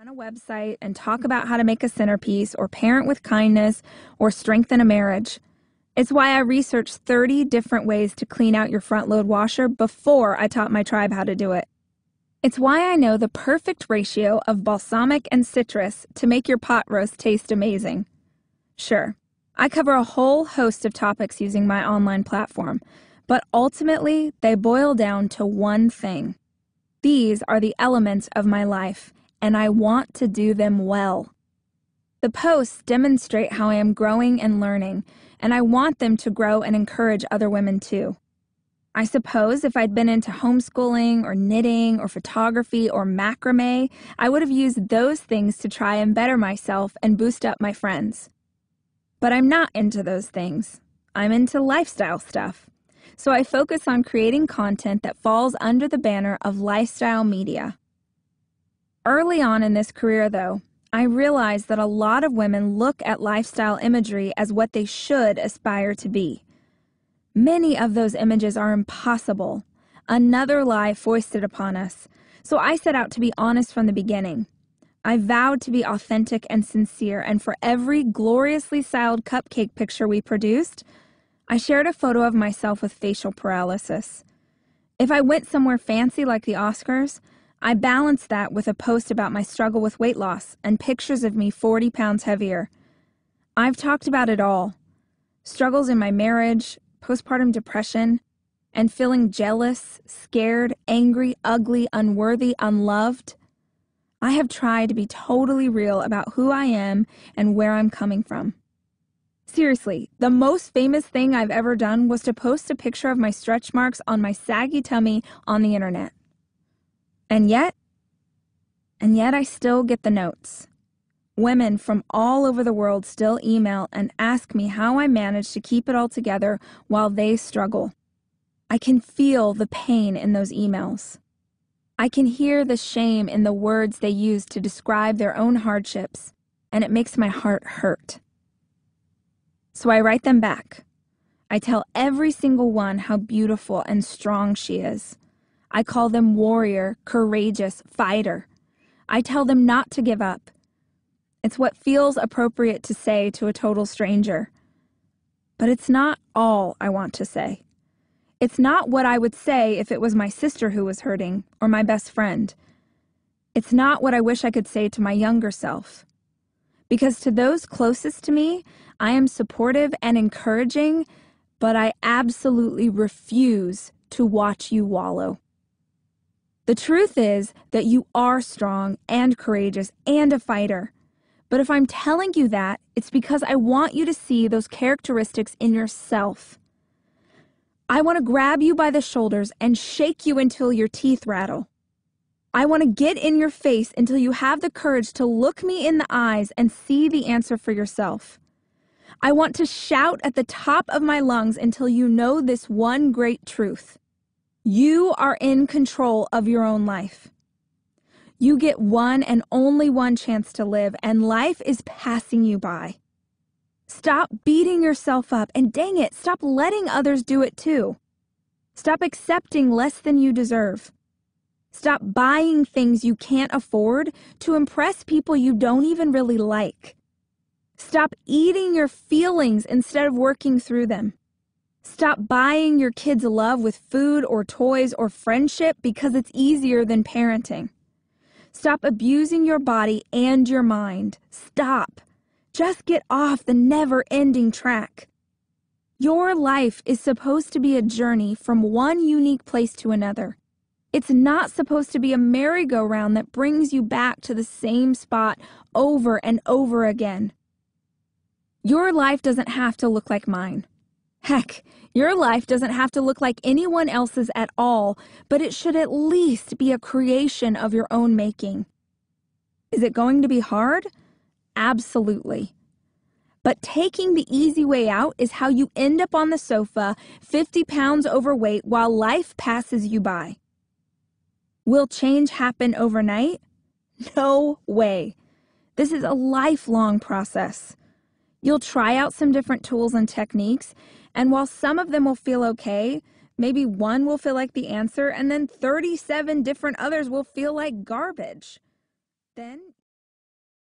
run a website and talk about how to make a centerpiece or parent with kindness or strengthen a marriage. It's why I researched 30 different ways to clean out your front load washer before I taught my tribe how to do it. It's why I know the perfect ratio of balsamic and citrus to make your pot roast taste amazing. Sure, I cover a whole host of topics using my online platform, but ultimately they boil down to one thing. These are the elements of my life, and I want to do them well. The posts demonstrate how I am growing and learning, and I want them to grow and encourage other women too. I suppose if I'd been into homeschooling or knitting or photography or macrame, I would have used those things to try and better myself and boost up my friends. But I'm not into those things. I'm into lifestyle stuff. So I focus on creating content that falls under the banner of lifestyle media. Early on in this career, though, I realized that a lot of women look at lifestyle imagery as what they should aspire to be. Many of those images are impossible, another lie foisted upon us, so I set out to be honest from the beginning. I vowed to be authentic and sincere, and for every gloriously styled cupcake picture we produced, I shared a photo of myself with facial paralysis. If I went somewhere fancy like the Oscars, I balanced that with a post about my struggle with weight loss and pictures of me 40 pounds heavier. I've talked about it all. Struggles in my marriage, postpartum depression, and feeling jealous, scared, angry, ugly, unworthy, unloved. I have tried to be totally real about who I am and where I'm coming from. Seriously, the most famous thing I've ever done was to post a picture of my stretch marks on my saggy tummy on the internet. And yet I still get the notes. Women from all over the world still email and ask me how I manage to keep it all together while they struggle. I can feel the pain in those emails. I can hear the shame in the words they use to describe their own hardships, and it makes my heart hurt. So I write them back. I tell every single one how beautiful and strong she is. I call them warrior, courageous, fighter. I tell them not to give up. It's what feels appropriate to say to a total stranger. But it's not all I want to say. It's not what I would say if it was my sister who was hurting or my best friend. It's not what I wish I could say to my younger self. Because to those closest to me, I am supportive and encouraging, but I absolutely refuse to watch you wallow. The truth is that you are strong and courageous and a fighter. But if I'm telling you that, it's because I want you to see those characteristics in yourself. I want to grab you by the shoulders and shake you until your teeth rattle. I want to get in your face until you have the courage to look me in the eyes and see the answer for yourself. I want to shout at the top of my lungs until you know this one great truth. You are in control of your own life. You get one and only one chance to live, and life is passing you by. Stop beating yourself up, and dang it, stop letting others do it too. Stop accepting less than you deserve. Stop buying things you can't afford to impress people you don't even really like. Stop eating your feelings instead of working through them. Stop buying your kids love with food or toys or friendship because it's easier than parenting. Stop abusing your body and your mind. Stop. Just get off the never-ending track. Your life is supposed to be a journey from one unique place to another. It's not supposed to be a merry-go-round that brings you back to the same spot over and over again. Your life doesn't have to look like mine. Heck, your life doesn't have to look like anyone else's at all, but it should at least be a creation of your own making. Is it going to be hard? Absolutely. But taking the easy way out is how you end up on the sofa, 50 pounds overweight, while life passes you by. Will change happen overnight? No way. This is a lifelong process. You'll try out some different tools and techniques, and while some of them will feel okay, maybe one will feel like the answer, and then 37 different others will feel like garbage. Then